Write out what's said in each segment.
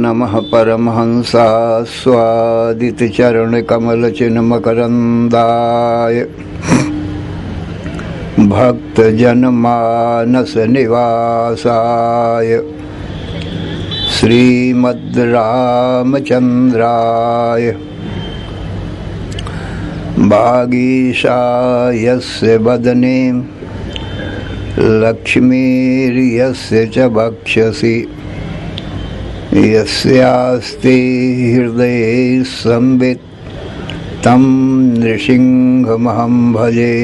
नमः परमहंसा स्वादित चरण कमल चिन्मकरंदाय भक्त जनमानस निवासाय श्रीमद् रामचंद्राय वागीशायस्य वदने लक्ष्मीर्यस्य च वक्षसि यस्यास्ति हृदये संवित् तं नृसिंहमहं भजे।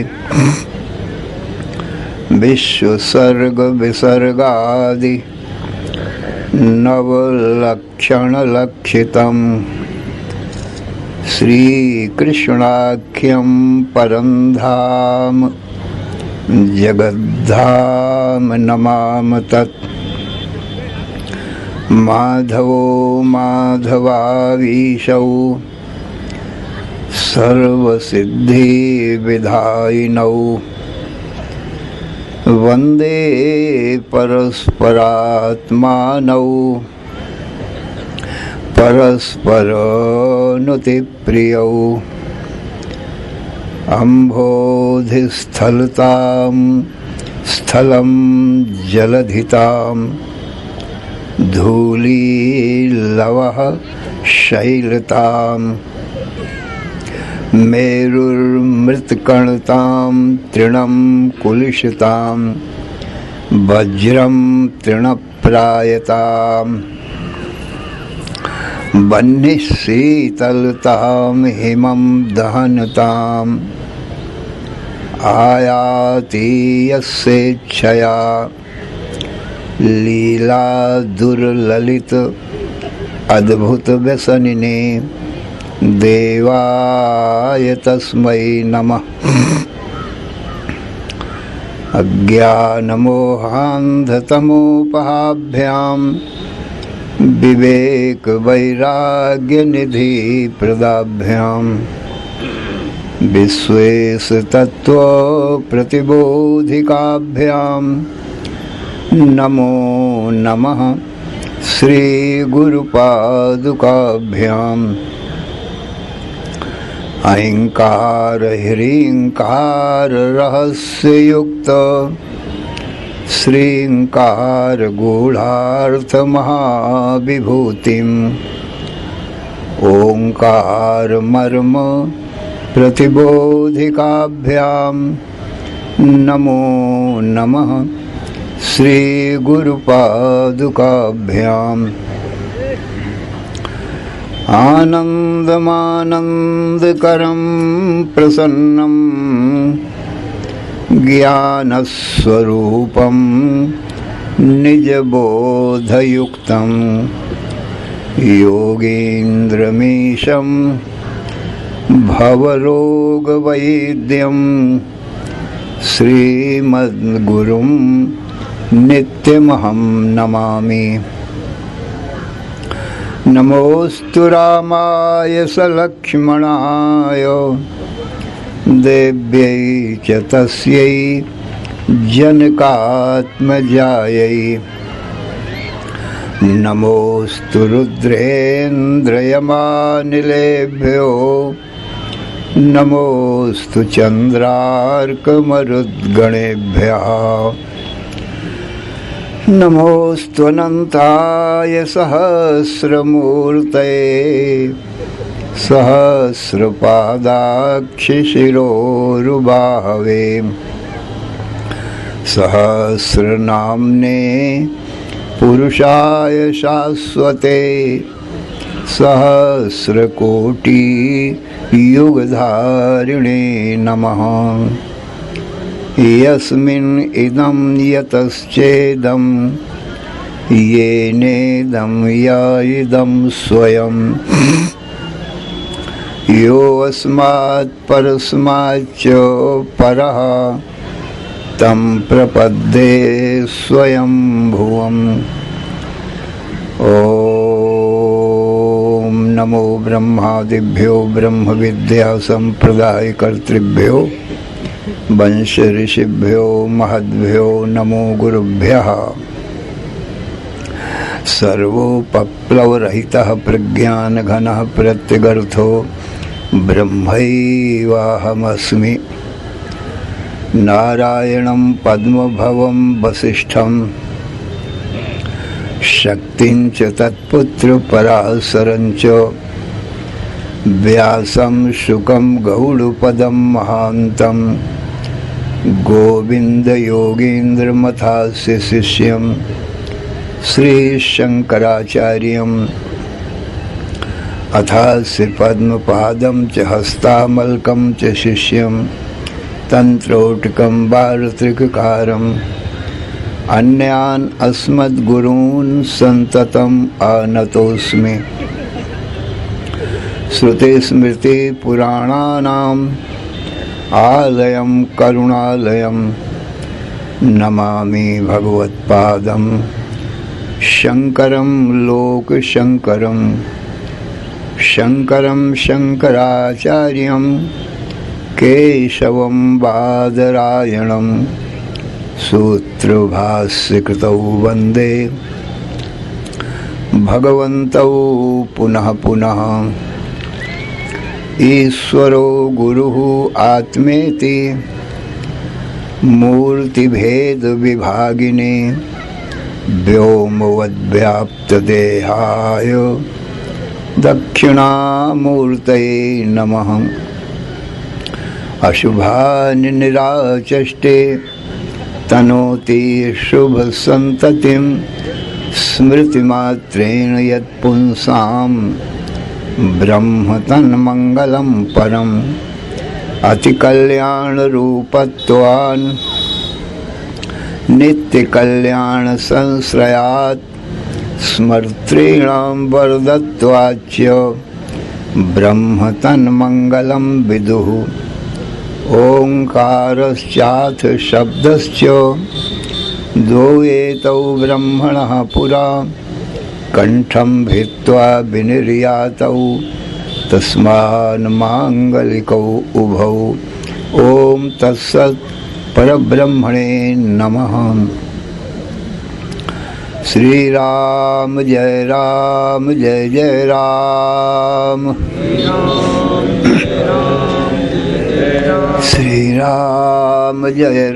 विश्वसर्ग विसर्गादि नवलक्षणलक्षितं श्रीकृष्णाख्यं परं धाम जगद्धाम नमाम तत्। माधवो माधवावीशौ सर्वसिद्धिविधायिनौ वन्दे परस्परात्मानौ परस्परानुतिप्रियौ अम्भोधिस्थलतां स्थलं जलधितां धूलीलवः शैलतां मेरुर्मृत्कणतां तृणं कुलिशतां वज्रं तृणप्रायतां वह्निशीतलतां हिमं दहनताम् आयाति यस्येच्छया लीला दुर्ललित अद्भुत व्यसनिने देवाय तस्मै नमः। अज्ञानमोहान्धतमोपहाभ्यां विवेक वैराग्य निधि प्रदाभ्यां विश्वेश तत्व प्रतिबोधिकाभ्यां नमो नमः श्री गुरुपादुकाभ्याम्। अहंकार ह्रींकार रहस्ययुक्त श्रींकार गूढ़ार्थ महाविभूतिम् ओंकार मर्म प्रतिबोधिकाभ्याम् नमो नमः श्री गुरुपादुकाभ्याम्। आनन्दमानन्दकरं प्रसन्नं ज्ञानस्वरूपं निजबोधयुक्तं योगीन्द्रमीशं भवरोगवैद्यं श्रीमद्गुरुं नित्यमहं नमामि। नमोस्तु रामाय सलक्ष्मणाय देव्यै च तस्यै जनकात्मजायै। नमोस्तु रुद्रेन्द्रयमानिलेभ्यो नमोस्तु चन्द्रार्कमरुद्गणेभ्यः। नमोऽस्त्वनन्ताय सहस्रमूर्तये सहस्रपादाक्षिशिरोरुबाहवे सहस्रनाम्ने पुरुषाय शाश्वते सहस्रकोटि युगधारिणे नमः। यस्मिन् इदं यतश्चेदं येनेदं य इदं स्वयं यो अस्मात् परस्माच्च परः तं प्रपद्ये स्वयं भुवम्। ॐ नमो ब्रह्मादिभ्यो ब्रह्म विद्या संप्रदाय कर्तृभ्यो वंश ऋषिभ्यो महद्भ्यो नमो गुरुभ्यः। सर्वोपप्लवरहितः प्रज्ञानघनः प्रत्यगर्थो ब्रह्मैवाहमस्मि। नारायणं पद्मभवं वसिष्ठं शक्तिं च तत्पुत्रपराशरं च व्यासं शुकं गौडपदं महान्तं गोविन्दयोगीन्द्रमथास्य शिष्यं श्रीशङ्कराचार्यम् अथास्य पद्मपादं च हस्तामलकं च शिष्यं तन्त्रोटकं वार्त्रिककारम् अन्यान् अस्मद्गुरून् सन्ततम् आनतोऽस्मि। श्रुतिस्मृतिपुराणानाम् आलयं करुणालयं नमामि भगवत्पादं शङ्करं लोकशङ्करं शङ्करं शङ्कराचार्यं केशवं बादरायणं सूत्रभाष्यकृतौ वन्दे भगवन्तौ पुनः पुनः। ईश्वरो गुरुः आत्मेति मूर्तिभेदविभागिने व्योमवद्व्याप्तदेहाय दक्षिणामूर्तये नमः। अशुभानि निराचष्टे तनोति शुभसन्ततिं स्मृतिमात्रेण यत्पुंसां ब्रह्म तन्मङ्गलं परम्। अतिकल्याणरूपत्वान् नित्यकल्याणसंश्रयात् स्मर्तॄणां वरदत्वाच्च ब्रह्म तन्मङ्गलं विदुः। ओङ्कारश्चाथ शब्दश्च द्वौ एतौ ब्रह्मणः पुरा कंठं भित्त्वा विनिर्यातौ तस्मान् माङ्गलिकौ उभौ। ॐ तत्सत् परब्रह्मणे नमः। श्री राम जय जय राम। श्री राम जय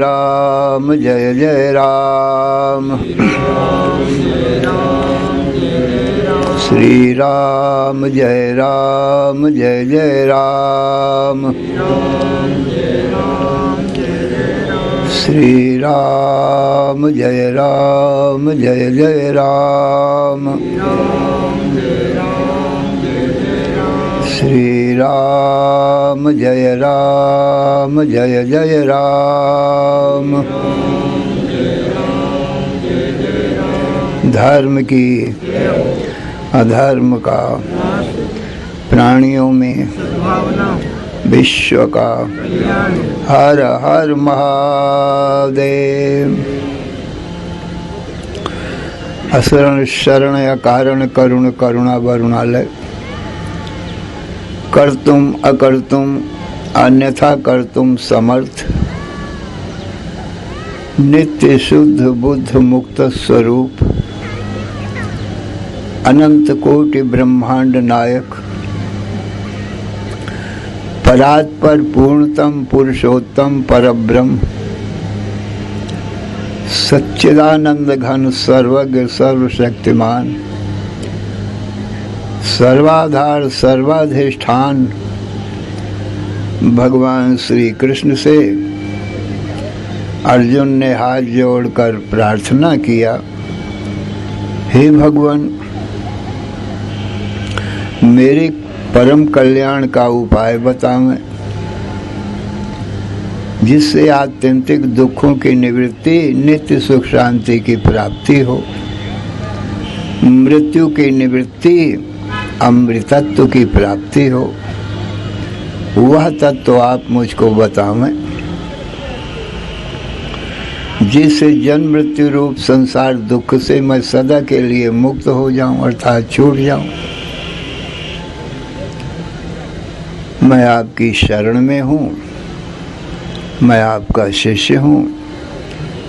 जय राम। श्री राम जय जय राम। श्री राम जय जय राम। श्री राम जय जय राम। धर्म की अधर्म का प्राणियों में विश्व का हर हर महादेव। असरण शरण या कारण करुण करुणा वरुणालय। कर्तुम अकर्तुम अन्यथा कर्तुम समर्थ। नित्य शुद्ध बुद्ध मुक्त स्वरूप अनंत कोटि ब्रह्मांड नायक परात्पर पूर्णतम पुरुषोत्तम परब्रह्म सच्चिदानंद घन सर्वज्ञ सर्वशक्तिमान सर्वाधार सर्वाधिष्ठान भगवान श्री कृष्ण से अर्जुन ने हाथ जोड़कर प्रार्थना किया, हे भगवान, मेरे परम कल्याण का उपाय बतावें जिससे आत्यंतिक दुखों की निवृत्ति, नित्य सुख शांति की प्राप्ति हो, मृत्यु की निवृत्ति, अमृतत्व की प्राप्ति हो। वह तत्व आप मुझको बतावें जिससे जन्म मृत्यु रूप संसार दुख से मैं सदा के लिए मुक्त हो जाऊं, अर्थात छूट जाऊं। मैं आपकी शरण में हूँ, मैं आपका शिष्य हूँ,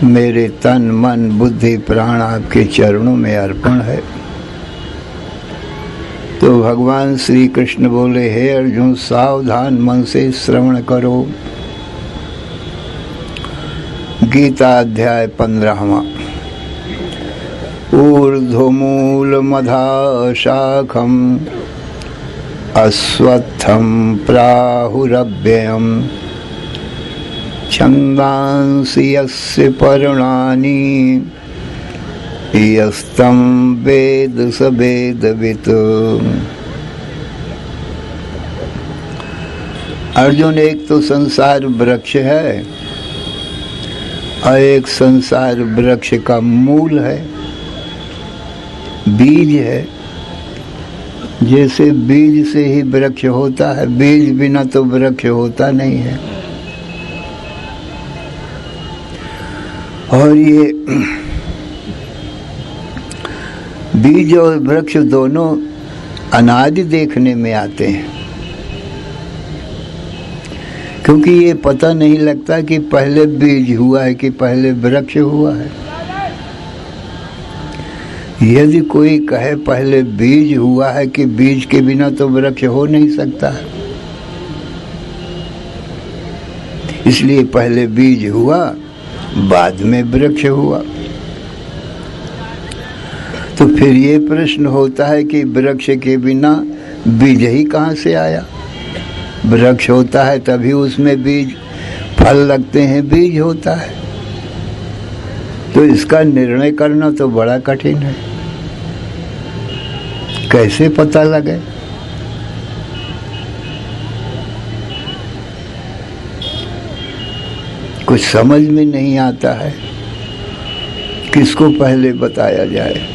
मेरे तन मन बुद्धि प्राण आपके चरणों में अर्पण है। तो भगवान श्री कृष्ण बोले, हे अर्जुन, सावधान मन से श्रवण करो। गीता अध्याय 15वां। ऊर्ध्वमूल मधा शाखम अश्वत्थम प्राहुरव्ययम् छन्दांसि यस्य पर्णानि यस्तं वेद स वेदवित्। अर्जुन, एक तो संसार वृक्ष है और एक संसार वृक्ष का मूल है, बीज है। जैसे बीज से ही वृक्ष होता है, बीज बिना तो वृक्ष होता नहीं है। और ये बीज और वृक्ष दोनों अनादि देखने में आते हैं, क्योंकि ये पता नहीं लगता कि पहले बीज हुआ है कि पहले वृक्ष हुआ है। यदि कोई कहे पहले बीज हुआ है कि बीज के बिना तो वृक्ष हो नहीं सकता है, इसलिए पहले बीज हुआ बाद में वृक्ष हुआ। तो फिर ये प्रश्न होता है कि वृक्ष के बिना बीज ही कहाँ से आया? वृक्ष होता है तभी उसमें बीज, फल लगते हैं, बीज होता है। तो इसका निर्णय करना तो बड़ा कठिन है। कैसे पता लगे? कुछ समझ में नहीं आता है, किसको पहले बताया जाए।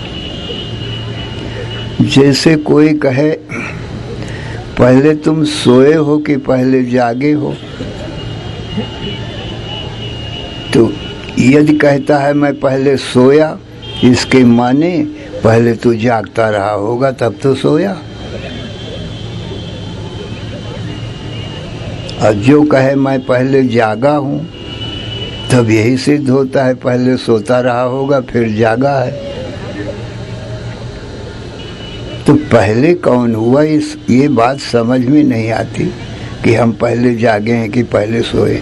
जैसे कोई कहे पहले तुम सोए हो कि पहले जागे हो, तो यदि कहता है मैं पहले सोया, इसके माने पहले तो जागता रहा होगा तब तो सोया। और जो कहे मैं पहले जागा हूं, तब यही सिद्ध होता है पहले सोता रहा होगा फिर जागा है। तो पहले कौन हुआ, ये बात समझ में नहीं आती कि हम पहले जागे हैं कि पहले सोए।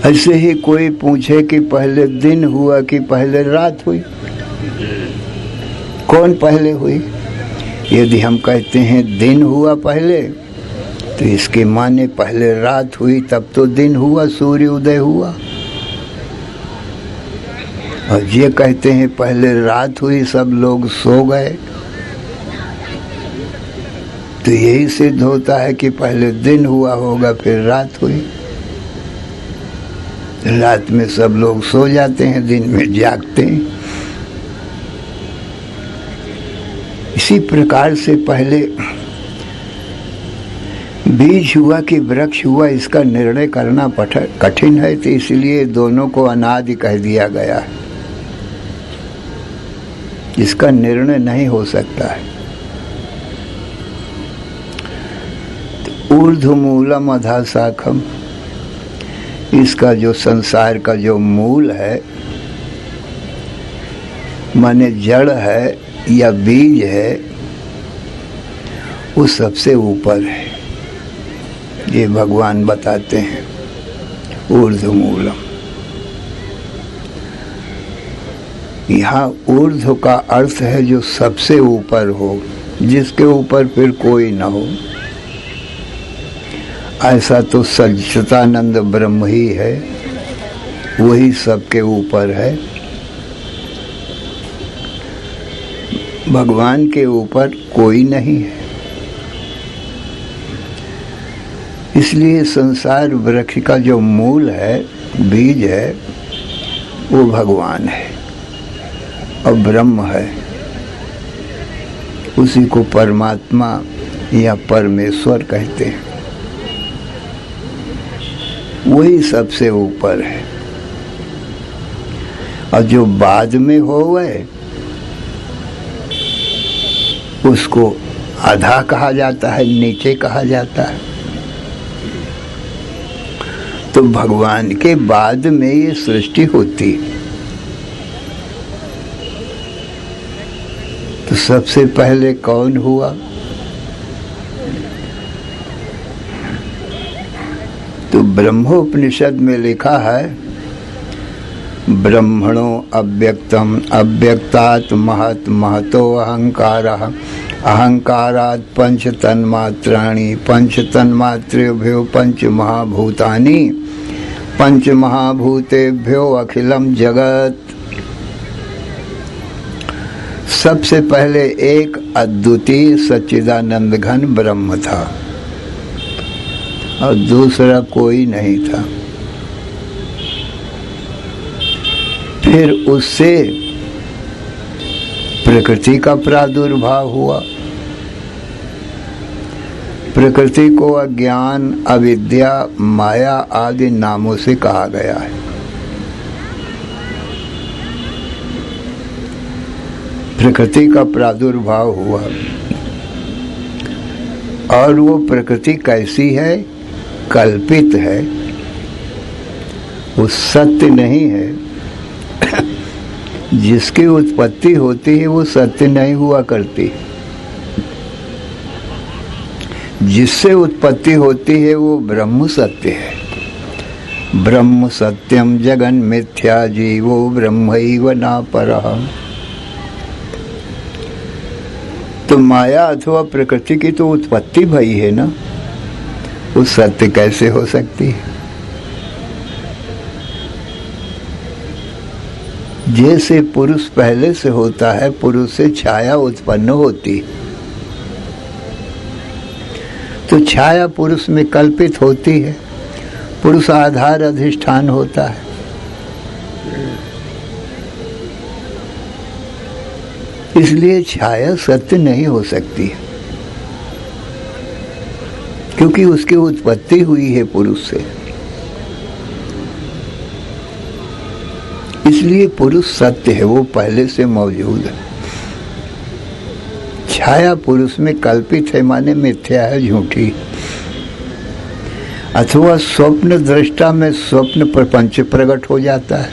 ऐसे ही कोई पूछे कि पहले दिन हुआ कि पहले रात हुई, कौन पहले हुई? यदि हम कहते हैं दिन हुआ पहले, तो इसके माने पहले रात हुई तब तो दिन हुआ, सूर्य उदय हुआ। और ये कहते हैं पहले रात हुई, सब लोग सो गए, तो यही सिद्ध होता है कि पहले दिन हुआ होगा फिर रात हुई। रात में सब लोग सो जाते हैं, दिन में जागते हैं। इसी प्रकार से पहले बीज हुआ कि वृक्ष हुआ, इसका निर्णय करना कठिन है। तो इसलिए दोनों को अनादि कह दिया गया है, इसका निर्णय नहीं हो सकता है। तो ऊर्ध्वमूलम अधः शाखम, इसका जो संसार का जो मूल है, माने जड़ है या बीज है, वो सबसे ऊपर है। ये भगवान बताते हैं ऊर्ध्वमूलम। यहाँ ऊर्ध्व का अर्थ है जो सबसे ऊपर हो, जिसके ऊपर फिर कोई न हो। ऐसा तो सच्चिदानंद ब्रह्म ही है, वही सबके ऊपर है। भगवान के ऊपर कोई नहीं है। इसलिए संसार वृक्ष का जो मूल है, बीज है, वो भगवान है और ब्रह्म है। उसी को परमात्मा या परमेश्वर कहते हैं। वही सबसे ऊपर है। और जो बाद में होवे उसको आधा कहा जाता है, नीचे कहा जाता है। तो भगवान के बाद में ये सृष्टि होती, तो सबसे पहले कौन हुआ? तो ब्रह्मोपनिषद में लिखा है, ब्रह्मणो अव्यक्तम अव्यक्तात् महत् महतो अहंकारः अहंकारात् पंच तन्मात्राणि पंच तन्मात्रेभ्यो पंच महाभूतानि पंच महाभूतेभ्यो अखिलम जगत। सबसे पहले एक अद्वितीय सच्चिदानंद घन ब्रह्म था और दूसरा कोई नहीं था। फिर उससे प्रकृति का प्रादुर्भाव हुआ। प्रकृति को अज्ञान, अविद्या, माया आदि नामों से कहा गया है। प्रकृति का प्रादुर्भाव हुआ और वो प्रकृति कैसी है? कल्पित है, वो सत्य नहीं है। जिसकी उत्पत्ति होती है वो सत्य नहीं हुआ करती। जिससे उत्पत्ति होती है वो ब्रह्म सत्य है। ब्रह्म सत्यम जगन मिथ्या जीवो ब्रह्मैव न परः। तो माया अथवा प्रकृति की तो उत्पत्ति भई है ना, वो सत्य कैसे हो सकती है? जैसे पुरुष पहले से होता है, पुरुष से छाया उत्पन्न होती, तो छाया पुरुष में कल्पित होती है। पुरुष आधार अधिष्ठान होता है। इसलिए छाया सत्य नहीं हो सकती, क्योंकि उसकी उत्पत्ति हुई है पुरुष से। इसलिए पुरुष सत्य है, वो पहले से मौजूद है। छाया पुरुष में कल्पित है, माने मिथ्या है, झूठी। अथवा स्वप्न दृष्टा में स्वप्न प्रपंच प्रकट हो जाता है,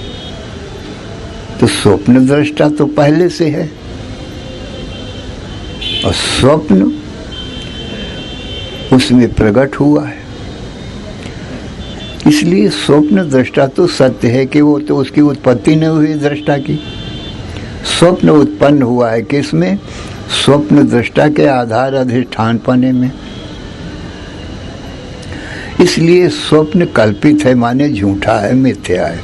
तो स्वप्न दृष्टा तो पहले से है और स्वप्न उसमें प्रकट हुआ है। इसलिए स्वप्न दृष्टा तो सत्य है कि वो तो उसकी उत्पत्ति नहीं हुई दृष्टा की। स्वप्न उत्पन्न हुआ है किसमें? स्वप्न दृष्टा के आधार अधिष्ठान पने में। इसलिए स्वप्न कल्पित है, माने झूठा है, मिथ्या है।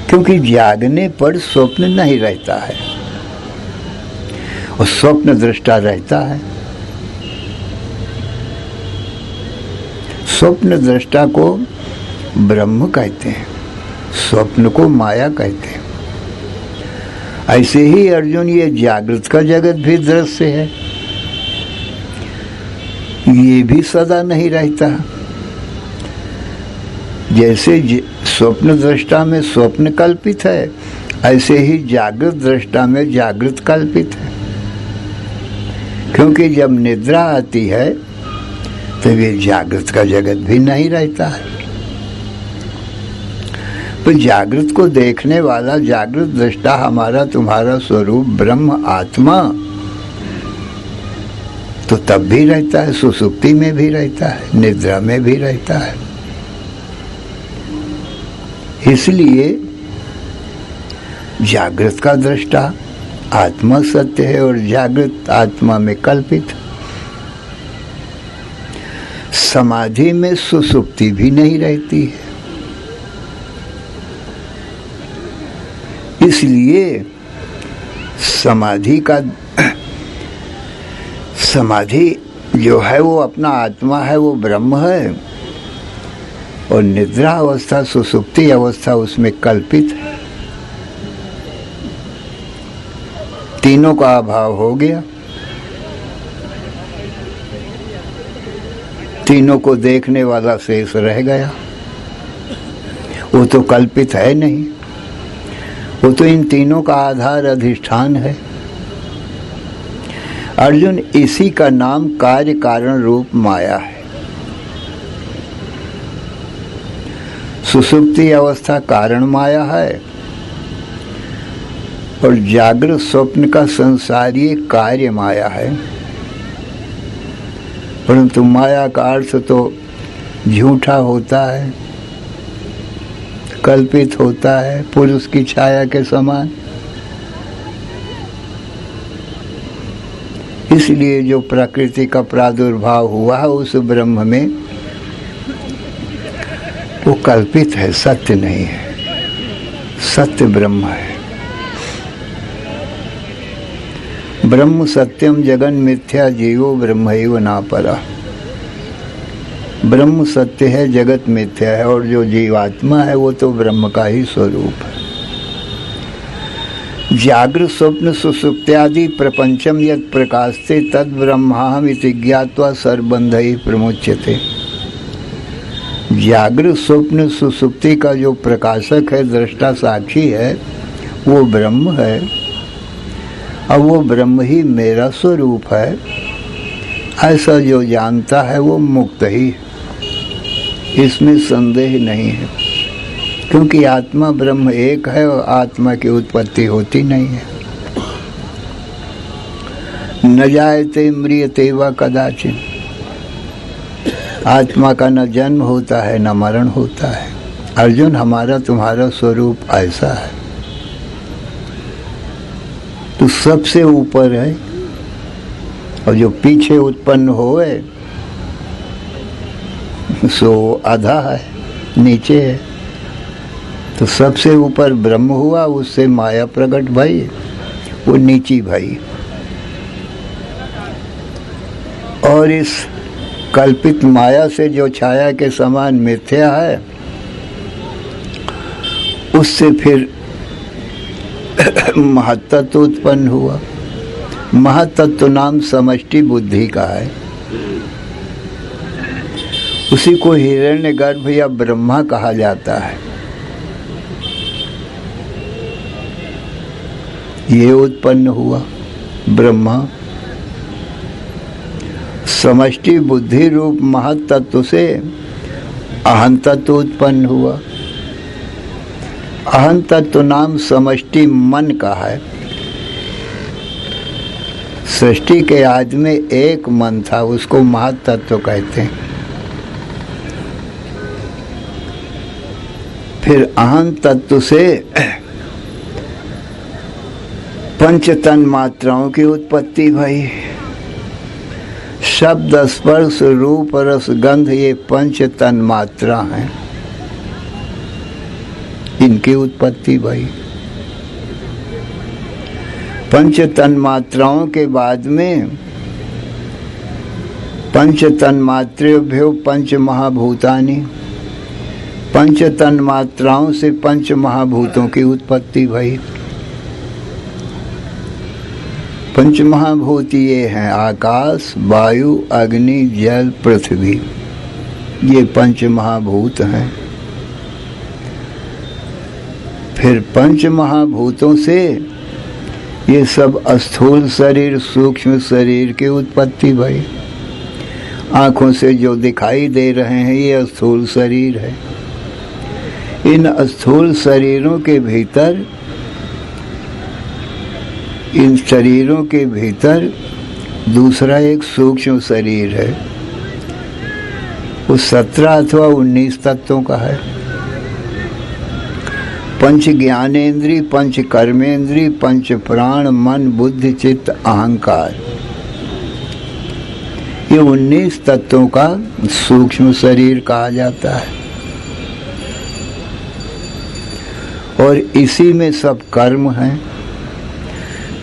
क्योंकि जागने पर स्वप्न नहीं रहता है और स्वप्न दृष्टा रहता है। स्वप्न दृष्टा को ब्रह्म कहते हैं, स्वप्न को माया कहते हैं। ऐसे ही अर्जुन, ये जागृत का जगत भी दृश्य है, ये भी सदा नहीं रहता। जैसे स्वप्न दृष्टा में स्वप्न कल्पित है, ऐसे ही जागृत दृष्टा में जागृत कल्पित है। क्योंकि जब निद्रा आती है तो ये जागृत का जगत भी नहीं रहता है। तो जागृत को देखने वाला जागृत दृष्टा हमारा तुम्हारा स्वरूप ब्रह्म आत्मा तो तब भी रहता है, सुसुप्ति में भी रहता है, निद्रा में भी रहता है। इसलिए जागृत का दृष्टा आत्मा सत्य है और जागृत आत्मा में कल्पित। समाधि में सुसुप्ति भी नहीं रहती है, इसलिए समाधि जो है वो अपना आत्मा है, वो ब्रह्म है, और निद्रा अवस्था सुसुप्ति अवस्था उसमें कल्पित है। तीनों का अभाव हो गया, तीनों को देखने वाला शेष रह गया। वो तो कल्पित है नहीं, वो तो इन तीनों का आधार अधिष्ठान है। अर्जुन, इसी का नाम कार्य कारण रूप माया है। सुसुप्ति अवस्था कारण माया है और जागृत स्वप्न का संसारीय कार्य माया है। परंतु माया का अर्थ तो झूठा होता है, कल्पित होता है, पुरुष की छाया के समान। इसलिए जो प्रकृति का प्रादुर्भाव हुआ है उस ब्रह्म में, वो कल्पित है, सत्य नहीं है। सत्य ब्रह्म है। ब्रह्म सत्यम जगन मिथ्या जीवो ब्रह्मैव नापरा। ब्रह्म सत्य है, जगत मिथ्या है, और जो जीवात्मा है वो तो ब्रह्म का ही स्वरूप है। जागृत स्वप्न सुसुप्त्यादि प्रपंचम यत् प्रकाशते तद ब्रह्माहम इति ज्ञात्वा सर्वबन्धैः प्रमुच्यते। जागृत स्वप्न सुसुप्ति का जो प्रकाशक है, दृष्टा साक्षी है, वो ब्रह्म है। अब वो ब्रह्म ही मेरा स्वरूप है, ऐसा जो जानता है वो मुक्त ही है, इसमें संदेह नहीं है। क्योंकि आत्मा ब्रह्म एक है और आत्मा की उत्पत्ति होती नहीं है। न जायते म्रियते वा कदाचिन। आत्मा का न जन्म होता है न मरण होता है। अर्जुन, हमारा तुम्हारा स्वरूप ऐसा है, तो सबसे ऊपर है, और जो पीछे उत्पन्न होए सो आधा है, नीचे है। तो सबसे ऊपर ब्रह्म हुआ, उससे माया प्रकट भई, वो नीची भई। और इस कल्पित माया से जो छाया के समान मिथ्या है, उससे फिर महत्तत्व उत्पन्न हुआ। महत्तत्व नाम समष्टि बुद्धि का है। उसी को हिरण्यगर्भ या ब्रह्मा कहा जाता है। ये उत्पन्न हुआ ब्रह्मा। समष्टि बुद्धि रूप महत्तत्व से अहं तत्व उत्पन्न हुआ। अहं तत्व नाम समष्टि मन का है। सृष्टि के आदि में एक मन था, उसको महत्तत्व कहते हैं। फिर अहं तत्व से पंच तन मात्राओं की उत्पत्ति भई। शब्द, स्पर्श, रूप, रस, गंध, ये पंच तन मात्रा हैं, इनकी उत्पत्ति भई। पंच तन मात्राओं के बाद में पंच तन मात्रेभ्यो पंच महाभूतानि। पंच तन मात्राओं से पंच महाभूतों की उत्पत्ति भई। पंच महाभूत ये हैं आकाश, वायु, अग्नि, जल, पृथ्वी। ये पंच महाभूत हैं। फिर पंच महाभूतों से ये सब स्थूल शरीर, सूक्ष्म शरीर की उत्पत्ति भई। आँखों से जो दिखाई दे रहे हैं ये स्थूल शरीर है। इन स्थूल शरीरों के भीतर, इन शरीरों के भीतर दूसरा एक सूक्ष्म शरीर है। वो 17 अथवा 19 तत्वों का है। पंच ज्ञानेन्द्रिय, पंच कर्मेंद्रिय, पंच प्राण, मन, बुद्धि, चित्त, अहंकार, ये 19 तत्वों का सूक्ष्म शरीर कहा जाता है। और इसी में सब कर्म हैं।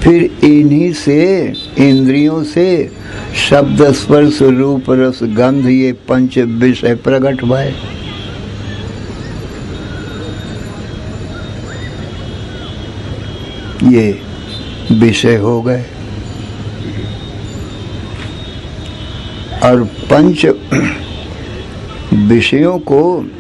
फिर इन्हीं से, इंद्रियों से शब्द, स्पर्श, रूप, रस, गंध, ये पंच विषय प्रकट भय। ये विषय हो गए। और पंच विषयों को